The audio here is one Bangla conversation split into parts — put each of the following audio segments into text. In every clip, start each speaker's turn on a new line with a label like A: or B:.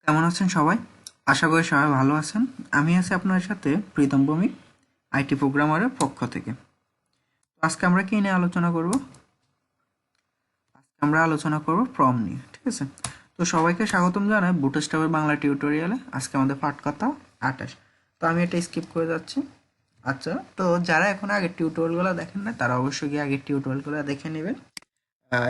A: কেমন আছেন সবাই? আশা করি সবাই ভালো আছেন। আমি আছি আপনার সাথে প্রীতম ভৌমিক, আইটি প্রোগ্রামারের পক্ষ থেকে। তো আজকে আমরা কি নিয়ে আলোচনা করব? আমরা আলোচনা করব ফর্ম নিয়ে, ঠিক আছে? তো সবাইকে স্বাগতম জানাই বুটস্ট্র্যাপের বাংলা টিউটোরিয়ালে। আজকে আমাদের পাঠ কথা 28। তো আমি এটা স্কিপ করে যাচ্ছি। আচ্ছা, তো যারা এখন আগের টিউটোরিয়ালগুলো দেখেন না তারা অবশ্যই গিয়ে আগের টিউটোরিয়ালগুলো দেখে নেবেন।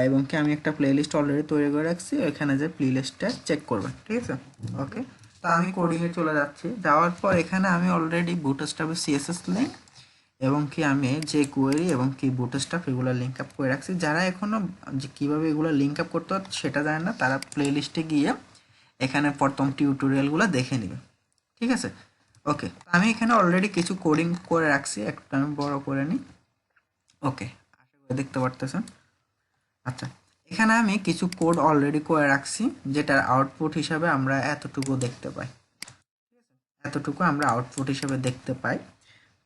A: এবং কি আমি একটা প্লেলিস্ট অলরেডি তৈরি করে রাখছি, ওইখানে যে প্লেলিস্টটা চেক করবেন, ঠিক আছে? ওকে, তো আমি কোডিংয়ে চলে যাচ্ছি। যাওয়ার পর এখানে আমি অলরেডি বুটস্ট্র্যাপের সিএসএস লিঙ্ক এবং কি আমি যে কোয়েরি এবং কি বুটস্ট্র্যাপ এগুলো লিঙ্ক আপ করে রাখছি। যারা এখনও যে কীভাবে এগুলো লিঙ্ক আপ করতে হয় সেটা জানেন না, তারা প্লেলিস্টে গিয়ে এখানে প্রথম টিউটোরিয়ালগুলো দেখে নেবে, ঠিক আছে? ওকে, আমি এখানে অলরেডি কিছু কোডিং করে রাখছি, একটা আমি বড় করে নিই। ওকে, আশা করি দেখতে পারতেছেন। আচ্ছা, এখানে আমি কিছু কোড অলরেডি করে রাখছি, যেটার আউটপুট হিসাবে আমরা এতটুকু দেখতে পাই। এতটুকু আমরা আউটপুট হিসাবে দেখতে পাই।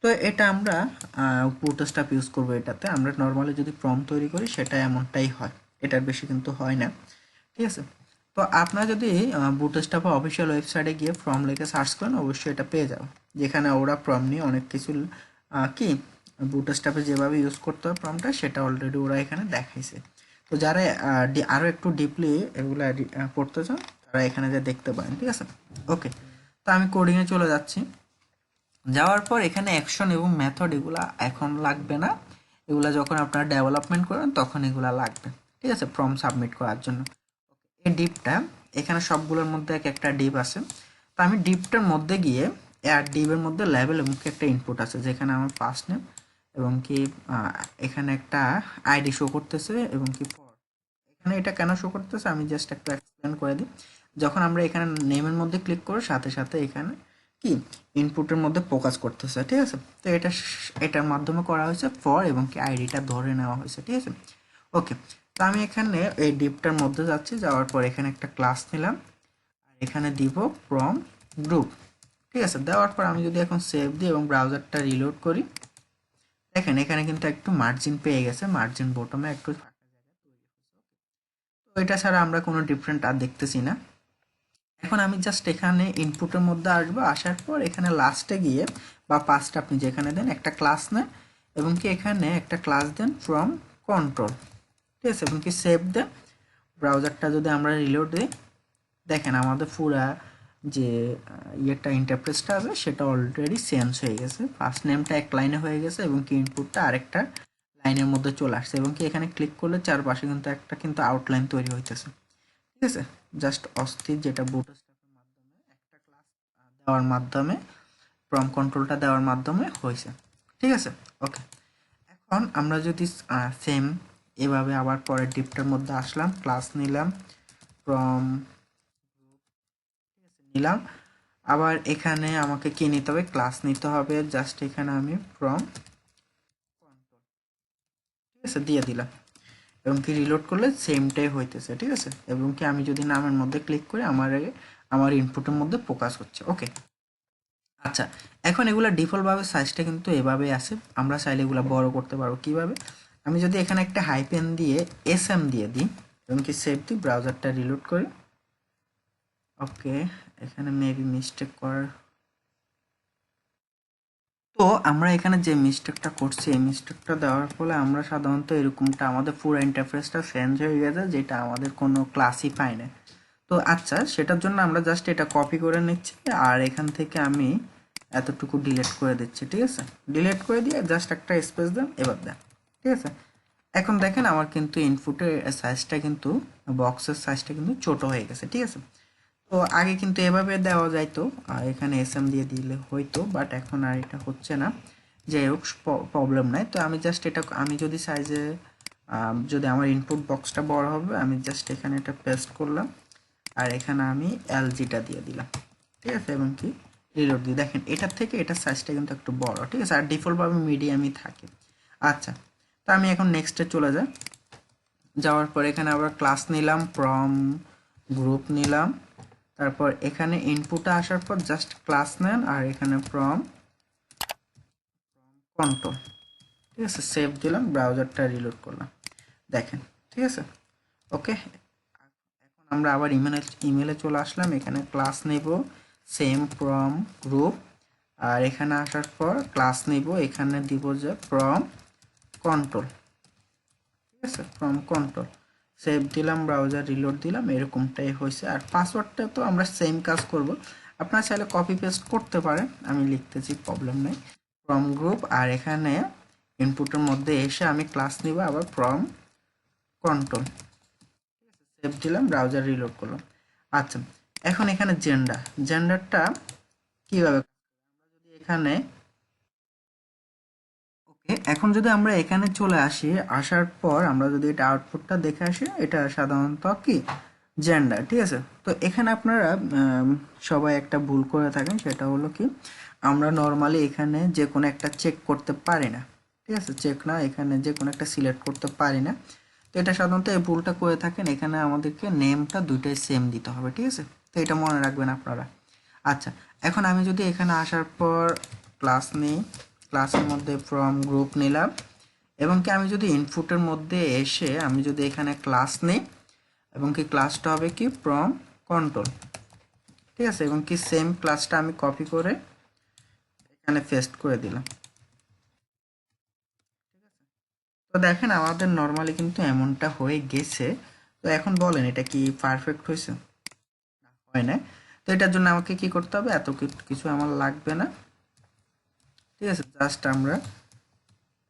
A: তো এটা আমরা বুটস্ট্র্যাপ ইউজ করবো। এটাতে আমরা নর্মালি যদি প্রম্পট তৈরি করি সেটা এমনটাই হয়, এটার বেশি কিন্তু হয় না, ঠিক আছে? তো আপনারা যদি বুটস্ট্র্যাপ অফিসিয়াল ওয়েবসাইটে গিয়ে ফর্ম লিখে সার্চ করেন অবশ্যই এটা পেয়ে যাবেন, যেখানে ওরা ফর্ম নিয়ে অনেক কিছু কি বুটস্ট্র্যাপে যেভাবে ইউজ করতে হয় ফর্মটা সেটা অলরেডি ওরা এখানে দেখাইছে। তো যারা আরও একটু ডিপলি এগুলো পড়তে চান তারা এখানে যা দেখতে পারেন, ঠিক আছে? ওকে, তো আমি কোডিংয়ে চলে যাচ্ছি। যাওয়ার পর এখানে অ্যাকশন এবং মেথড এগুলা এখন লাগবে না, এগুলা যখন আপনারা ডেভেলপমেন্ট করেন তখন এগুলা লাগবে, ঠিক আছে, ফর্ম সাবমিট করার জন্য। এই ডিপটা এখানে সবগুলোর মধ্যে এক একটা ডিপ আছে। তো আমি ডিপটার মধ্যে গিয়ে আর ডিপের মধ্যে লেভেল এবং একটা ইনপুট আছে, যেখানে আমার ফার্স্ট নেম এবং কি এখানে একটা আইডি শো করতেছে এবং কি এখানে এটা কেন শো করতেছে আমি জাস্ট একটু এক্সপ্লেন করে দিই। যখন আমরা এখানে নেমের মধ্যে ক্লিক করি সাথে সাথে এখানে কি ইনপুটের মধ্যে ফোকাস করতেছে, ঠিক আছে? তো এটার মাধ্যমে করা হয়েছে ফর এবং কি আইডিটা ধরে নেওয়া হয়েছে, ঠিক আছে? ওকে, তো আমি এখানে এই ডিপটার মধ্যে যাচ্ছি। যাওয়ার পর এখানে একটা ক্লাস নিলাম আর এখানে দিব ফ্রম গ্রুপ, ঠিক আছে? দেওয়ার পর আমি যদি এখন সেভ দিই এবং ব্রাউজারটা রিলোড করি, দেখেন এখানে কিন্তু একটু মার্জিন পেয়ে গেছে, মার্জিন বটমে একটু ফাঁকা জায়গা তৈরি হয়েছে। তো এটা ছাড়া আমরা কোনো ডিফারেন্ট আর দেখতেছি না। এখন আমি জাস্ট এখানে ইনপুটের মধ্যে আসবো, আসার পর এখানে লাস্টে গিয়ে বা পাঁচটা আপনি যেখানে দেন একটা ক্লাস নেন এবং কি এখানে একটা ক্লাস দেন ফ্রম কন্ট্রোল, ঠিক আছে? এবং কি সেভ দেন। ব্রাউজারটা যদি আমরা রিলোড দিই, দেখেন আমাদের পুরা যে ইয়েটা ইন্টারফেসটা আছে সেটা অলরেডি চেঞ্জ হয়ে গেছে। ফার্স্ট নেমটা এক লাইনে হয়ে গেছে এবং কি ইনপুটটা আরেকটা লাইনের মধ্যে চলে আসছে এবং কি এখানে ক্লিক করলে চারপাশে কিন্তু একটা কিন্তু আউটলাইন তৈরি হইতেছে, ঠিক আছে? জাস্ট অস্থির, যেটা বুটস্ট্র্যাপের মাধ্যমে একটা ক্লাস দেওয়ার মাধ্যমে ফ্রম কন্ট্রোলটা দেওয়ার মাধ্যমে হয়েছে, ঠিক আছে? ওকে, এখন আমরা যদি সেম এভাবে আবার পরের ডিপটার মধ্যে আসলাম, ক্লাস নিলাম ফ্রম নিলাম, আবার এখানে আমাকে কি নিতে হবে, ক্লাস নিতে হবে। জাস্ট এখানে আমি ফ্রম কন্ট্রোল, ঠিক আছে, দিয়ে দিলাম এবং কি রিলোড করলে সেমটাই হইতেছে, ঠিক আছে? এবং কি আমি যদি নামের মধ্যে ক্লিক করি আমার ইনপুটের মধ্যে ফোকাস হচ্ছে। ওকে, আচ্ছা, এখন এগুলা ডিফল্টভাবে সাইজটা কিন্তু এভাবেই আছে। আমরা চাইলে এগুলা বড় করতে পারবো কিভাবে? আমি যদি এখানে একটা হাইপেন দিয়ে এসএম দিয়ে দিই এবং কি সেভ দিই, ব্রাউজারটা রিলোড করি। ওকে, এখানে মেবি মিস্টেক করার, তো আমরা এখানে যে মিস্টেকটা করছি এই মিস্টেকটা দেওয়ার ফলে আমরা সাধারণত এরকমটা আমাদের পুরো ইন্টারফেসটা চেঞ্জ হয়ে গেছে, যেটা আমাদের কোনো ক্লাসই পায় না। তো আচ্ছা, সেটার জন্য আমরা জাস্ট এটা কপি করে নিচ্ছি আর এখান থেকে আমি এতটুকু ডিলিট করে দিচ্ছি, ঠিক আছে? ডিলিট করে দিয়ে জাস্ট একটা স্পেস দেন, এবার দেন, ঠিক আছে? এখন দেখেন আমার কিন্তু ইনপুটের সাইজটা কিন্তু বক্সের সাইজটা কিন্তু ছোট হয়ে গেছে, ঠিক আছে? তো আগে কিন্তু এভাবে দেওয়া যাইতো, এখানে এসএম দিয়ে দিলে হইতো, বাট এখন আর এটা হচ্ছে না। যাই হোক, প্রবলেম নাই। তো আমি জাস্ট এটা আমি যদি সাইজে যদি আমার ইনপুট বক্সটা বড় হবে আমি জাস্ট এখানে এটা পেস্ট করলাম আর এখানে আমি এলজিটা দিয়ে দিলাম, ঠিক আছে? এবং কি রিলোড দিয়ে দেখেন এটার থেকে এটার সাইজটা কিন্তু একটু বড়, ঠিক আছে? আর ডিফল্টভাবে মিডিয়ামই থাকে। আচ্ছা, তো আমি এখন নেক্সটে চলে যাই। যাওয়ার পর এখানে আবার ক্লাস নিলাম, ফ্রম গ্রুপ নিলাম, তারপর এখানে ইনপুটে আসার পর জাস্ট ক্লাস নেন আর এখানে ফ্রম কন্ট্রোল, ঠিক আছে? সেভ দিলাম, ব্রাউজারটা রিলোড করলাম, দেখেন, ঠিক আছে? ওকে, এখন আমরা আবার ইমেলে চলে আসলাম, এখানে ক্লাস নেব সেম ফ্রম গ্রুপ, আর এখানে আসার পর ক্লাস নেব, এখানে দিব যে ফ্রম কন্ট্রোল, ঠিক আছে, ফ্রম কন্ট্রোল, সেভ দিলাম, ব্রাউজার রিলোড দিলাম, এরকমটাই হয়েছে। আর পাসওয়ার্ডটা তো আমরা সেম কাজ করব, আপনারা চাইলে কপি পেস্ট করতে পারেন, আমি লিখতেছি, প্রবলেম নেই, ফ্রম গ্রুপ, আর এখানে ইনপুটের মধ্যে এসে আমি ক্লাস নিব আবার ফ্রম কন্ট্রোল, সেভ দিলাম, ব্রাউজার রিলোড করলাম। আচ্ছা, এখন এখানে জেন্ডারটা কিভাবে, এখানে ওকে, এখন যদি আমরা এখানে চলে আসি, আসার পর আমরা যদি এটা আউটপুটটা দেখে আসি, এটা সাধারণত কি জেন্ডার, ঠিক আছে। তো এখানে আপনারা সবাই একটা ভুল করে থাকেন, সেটা হলো কি আমরা নর্মালি এখানে যে কোনো একটা চেক করতে পারি না, ঠিক আছে, চেক না, এখানে যে কোনো একটা সিলেক্ট করতে পারি না। তো এটা সাধারণত এই ভুলটা করে থাকেন, এখানে আমাদেরকে নেমটা দুইটাই সেম দিতে হবে, ঠিক আছে, তো এটা মনে রাখবেন আপনারা। আচ্ছা, এখন আমি যদি এখানে আসার পর ক্লাস নিই, ক্লাসের মধ্যে ফ্রম গ্রুপ নিলাম, এবং কি আমি যদি ইনপুটের মধ্যে এসে আমি যদি এখানে ক্লাস নিই, এবং কি ক্লাসটা হবে কি ফ্রম কন্ট্রোল, ঠিক আছে, এবং কি সেম ক্লাসটা আমি কপি করে এখানে পেস্ট করে দিলাম। তো দেখেন আমাদের নর্মালি কিন্তু এমনটা হয়ে গেছে। তো এখন বলেন এটা কি পারফেক্ট হয়েছে? হয় না। তো এটার জন্য আমাকে কি করতে হবে, এত কিছু আমার লাগবে না, ঠিক আছে, জাস্ট আমরা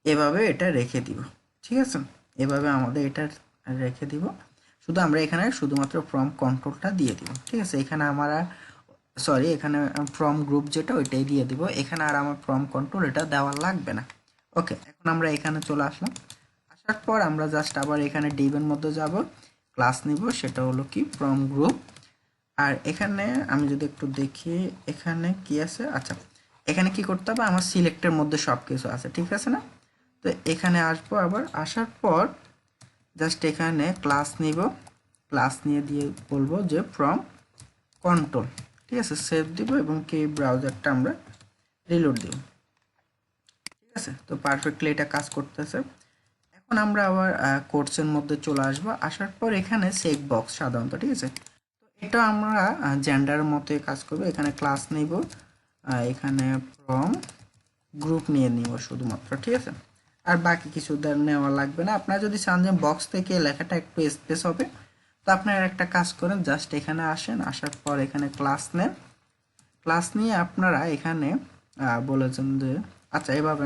A: এভাবে এটা রেখে দিব, ঠিক আছে, এভাবে আমাদের এটা রেখে দিব, শুধু আমরা এখানে শুধুমাত্র ফ্রম কন্ট্রোলটা দিয়ে দিব, ঠিক আছে, এখানে আমরা সরি এখানে ফ্রম গ্রুপ যেটা ওইটাই দিয়ে দিব, এখানে আর আমার ফ্রম কন্ট্রোল এটা দেওয়া লাগবে না। ওকে, এখন আমরা এখানে চলে আসলাম, আসার পর আমরা জাস্ট আবার এখানে ডিভের মধ্যে যাব, ক্লাস নিব, সেটা হলো কি ফ্রম গ্রুপ, আর এখানে আমি যদি একটু দেখি এখানে কি আছে, আচ্ছা এখানে কি করতে হবে, আমার সিলেক্টের মধ্যে সব কিছু আছে, ঠিক আছে না। তো এখানে আসবো, আবার আসার পর জাস্ট এখানে ক্লাস নিব, ক্লাস নিয়ে দিয়ে বলবো যে ফ্রম কন্ট্রোল, ঠিক আছে, সেভ দিব, এবং কি ব্রাউজারটা আমরা রিলোড দিব, ঠিক আছে। তো পারফেক্টলি এটা কাজ করতেছে। এখন আমরা আবার কোর্সের মধ্যে চলে আসবো, আসার পর এখানে চেক বক্স সাধারণত, ঠিক আছে, তো এটা আমরা জেন্ডারের মতোই কাজ করবো, এখানে ক্লাস নিব, এখানে ফ্রম গ্রুপ নিয়ে নিব শুধুমাত্র, ঠিক আছে, আর বাকি কিছু নেওয়া লাগবে না। আপনারা যদি চান যে বক্স থেকে লেখাটা একটু স্পেস হবে, তো আপনারা একটা কাজ করেন, জাস্ট এখানে আসেন, আসার পর এখানে ক্লাস নেন, ক্লাস নিয়ে আপনারা এখানে বলেছেন যে আচ্ছা এভাবে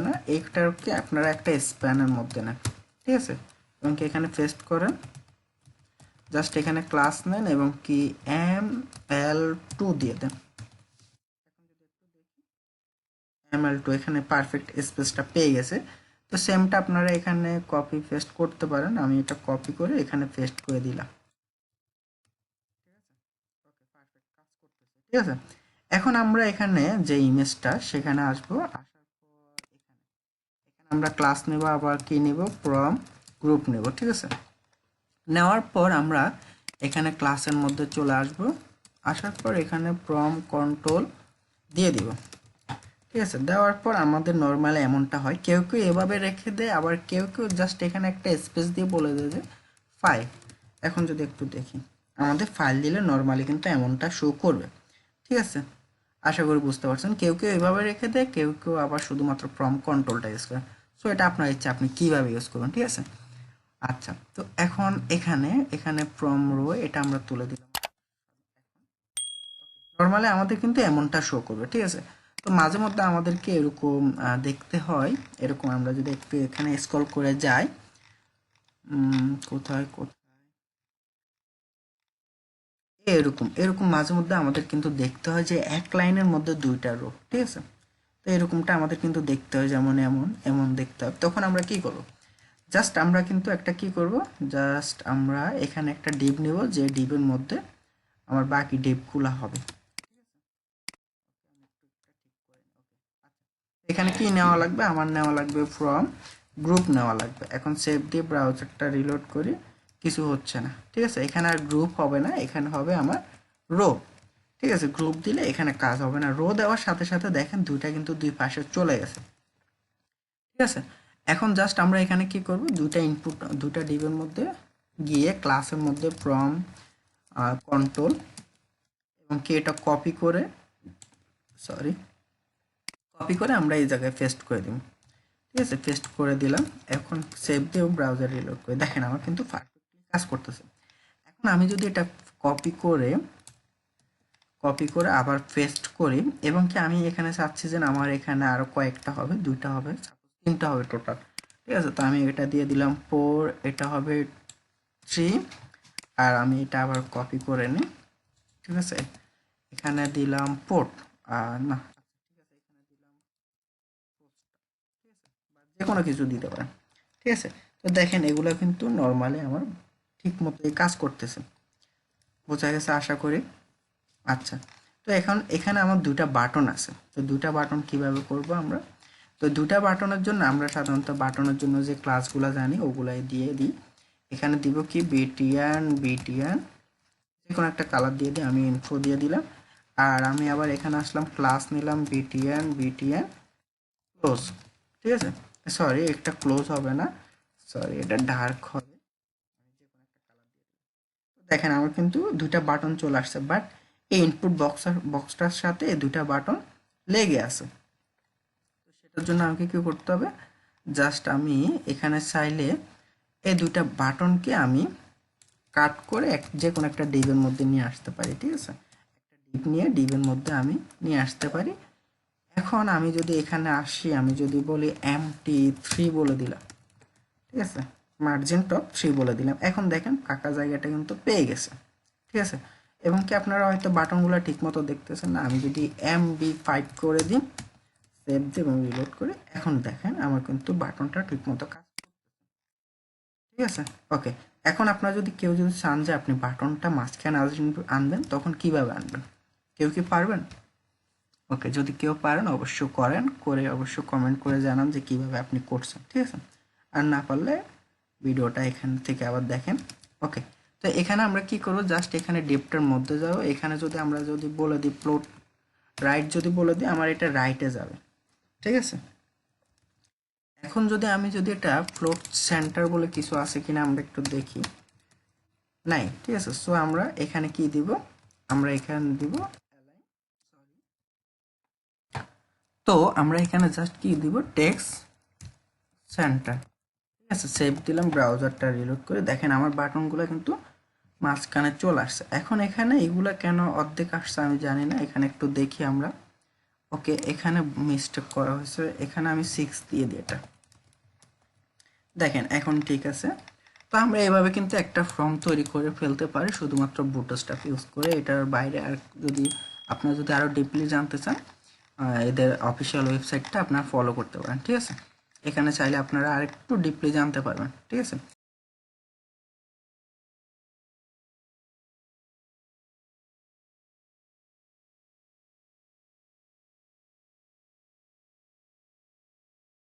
A: না এইটাকে আপনারা একটা স্প্যানের মধ্যে নেন, ঠিক আছে, এবং কি এখানে পেস্ট করেন, জাস্ট এখানে ক্লাস নেন, এবং কি ml2 দিয়ে দেন, ml2, এখানে পারফেক্ট স্পেসটা পেয়ে গেছে। তো সেমটা আপনারা এখানে কপি পেস্ট করতে পারেন, আমি এটা কপি করে এখানে পেস্ট করে দিলাম, ঠিক আছে। এখন আমরা এখানে যে ইমেজটা সেখানে আসবো, আসার পর এখানে আমরা ক্লাস নেব, আবার কি নেব, ফ্রম গ্রুপ নেব, ঠিক আছে, নেওয়ার পর আমরা এখানে ক্লাসের মধ্যে চলে আসব, আসার পর এখানে ফ্রম কন্ট্রোল দিয়ে দিব, ঠিক আছে, দেওয়ার পর আমাদের নর্মালি এমনটা হয়, কেউ কেউ এভাবে রেখে দেয়, আবার কেউ কেউ জাস্ট এখানে একটা স্পেস দিয়ে বলে দেয় যে ফাইল। এখন যদি একটু দেখি, আমাদের ফাইল দিলে নর্মালি কিন্তু এমনটা শো করবে, ঠিক আছে, আশা করি বুঝতে পারছেন। কেউ কেউ এভাবে রেখে দেয়, কেউ কেউ আবার শুধুমাত্র ফ্রম কন্ট্রোলটা ইউজ করে, সো এটা আপনার ইচ্ছা, আপনি কীভাবে ইউজ করবেন, ঠিক আছে। আচ্ছা, তো এখন এখানে এখানে ফ্রম রো এটা আমরা তুলে দিলাম, নর্মালি আমাদের কিন্তু এমনটা শো করবে, ঠিক আছে। তো মাঝে মধ্যে আমাদেরকে এরকম দেখতে হয়, এরকম আমরা যদি একটু এখানে স্ক্রল করে যাই, কোথায় কোথায় এরকম এরকম মাঝে মধ্যে আমাদের কিন্তু দেখতে হয় যে এক লাইনের মধ্যে দুইটা রো, ঠিক আছে। তো এরকমটা আমাদের কিন্তু দেখতে হয়, যেমন এমন এমন দেখতে হয়, তখন আমরা কি করব, জাস্ট আমরা কিন্তু একটা কি করব, জাস্ট আমরা এখানে একটা ডিভ নেব, যে ডিভের মধ্যে আমার বাকি ডিভগুলো হবে, এখানে কি নেওয়া লাগবে, আমার নেওয়া লাগবে ফ্রম গ্রুপ নেওয়া লাগবে। এখন সেভ দিয়ে ব্রাউজারটা রিলোড করি, কিছু হচ্ছে না, ঠিক আছে, এখানে আর গ্রুপ হবে না, এখানে হবে আমার রো, ঠিক আছে, গ্রুপ দিলে এখানে কাজ হবে না, রো দেওয়ার সাথে সাথে দেখেন দুইটা কিন্তু দুই পাশে চলে গেছে, ঠিক আছে। এখন জাস্ট আমরা এখানে কি করব, দুইটা ইনপুট দুইটা ডিভের মধ্যে গিয়ে ক্লাসের মধ্যে ফ্রম কন্ট্রোল এবং কি এটা কপি করে আমরা এই জায়গায় পেস্ট করে দিব। ঠিক আছে, পেস্ট করে দিলাম। এখন সেভ দিয়ে ব্রাউজার রিলোড করে দেখেন আমার কিন্তু পারফেক্টলি কাজ করতেছে। এখন আমি যদি এটা কপি করে আবার পেস্ট করি এবং কি আমি এখানে চাচ্ছি যে আমার এখানে আরো কয়েকটা হবে, 2টা হবে, সাপোজ 3টা হবে টোটাল। ঠিক আছে, তো আমি এটা দিয়ে দিলাম 4, এটা হবে 3, আর আমি এটা আবার কপি করে নিই। ঠিক আছে, এখানে দিলাম পোর্ট, আর না যে কোনো কিছু দিতে পারেন। ঠিক আছে, তো দেখেন এগুলো কিন্তু নর্মালি আমার ঠিক মতো কাজ করতেছে। বোঝা গেছে আশা করি। আচ্ছা, তো এখন এখানে আমার 2টা বাটন আছে। তো 2টা বাটন কিভাবে করব আমরা? তো 2টা বাটনের জন্য আমরা সাধারণত বাটনের জন্য যে ক্লাসগুলো জানি ওগুলাই দিয়ে দিই। এখানে দিব কি বিটিএন যে কোনো একটা কালার দিয়ে দিই, আমি ইনফো দিয়ে দিলাম। আর আমি আবার এখানে আসলাম, ক্লাস নিলাম বিটিএন ক্লোজ। ঠিক আছে, সরি একটা ক্লোজ হবে না, সরি এটা ডার্ক হবে। দেখেন আমার কিন্তু 2টা বাটন চলে আসছে, বাট এই ইনপুট বক্সটার সাথে এই 2টা বাটন লেগে আছে। তো সেটার জন্য আমাকে কি করতে হবে? জাস্ট আমি এখানে চাইলে এই 2টা বাটনকে আমি কাট করে যে কোনো একটা ডিভের মধ্যে নিয়ে আসতে পারি। ঠিক আছে, একটা ডিভ নিয়ে ডিভের মধ্যে আমি নিয়ে আসতে পারি। এখন আমি যদি এখানে আসি, আমি যদি বলি MT3 বলে দিলাম। ঠিক আছে, মার্জিন টপ 3 বলে দিলাম। এখন দেখেন ফাঁকা জায়গাটা কিন্তু পেয়ে গেছে। ঠিক আছে, এবং কি আপনারা হয়তো বাটনগুলো ঠিক মতো দেখতেছেন না। আমি যদি MB5 করে দিই, সেভ দিই এবং রিলোড করি, এখন দেখেন আমার কিন্তু বাটনটা ঠিক মতো কাজ। ঠিক আছে, ওকে। এখন আপনারা যদি কেউ যদি চান যে আপনি বাটনটা মাঝখানে আনবেন, তখন কিভাবে আনবেন? কেউ কি পারবেন? ওকে, যদি কেউ পারেন অবশ্যই করেন, করে অবশ্যই কমেন্ট করে জানান যে কিভাবে আপনি করছেন। ঠিক আছে, আর না পারলে ভিডিওটা এখান থেকে আবার দেখেন। ওকে, তো এখানে আমরা কি করব? জাস্ট এখানে ডেপ্টার মধ্যে যাব। এখানে যদি আমরা যদি বলে দিই প্লট রাইট, যদি বলে দিই আমার এটা রাইটে যাবে। ঠিক আছে, এখন যদি আমি যদি এটা ফ্লোট সেন্টার বলে কিছু আছে কিনা আমরা একটু দেখি, নাই। ঠিক আছে, সো আমরা এখানে কি দিব? আমরা এখানে দিব, তো আমরা এখানে জাস্ট কি দিব? Text centre. ঠিক আছে, সেভ দিলাম, ব্রাউজারটা রিলোড করে দেখেন আমার বাটনগুলো কিন্তু মাঝখানে চলে আসছে। এখন এখানে এগুলা কেন অর্ধেক আসছে আমি জানি না, এখানে একটু দেখি আমরা। ওকে, এখানে মিস্টেক করা হয়েছে, এখানে আমি 6 দিয়ে দিই এটা। দেখেন এখন ঠিক আছে। তো আমরা এভাবে কিন্তু একটা ফর্ম তৈরি করে ফেলতে পারি শুধুমাত্র বুটস্ট্র্যাপ ইউজ করে। এটার বাইরে আর যদি আপনারা যদি আরও ডিপলি জানতে চান, এদের অফিসিয়াল ওয়েবসাইটটা আপনারা ফলো করতে পারেন। ঠিক আছে, এখানে চাইলে আপনারা আরেকটু ডিপলি জানতে পারবেন। ঠিক আছে,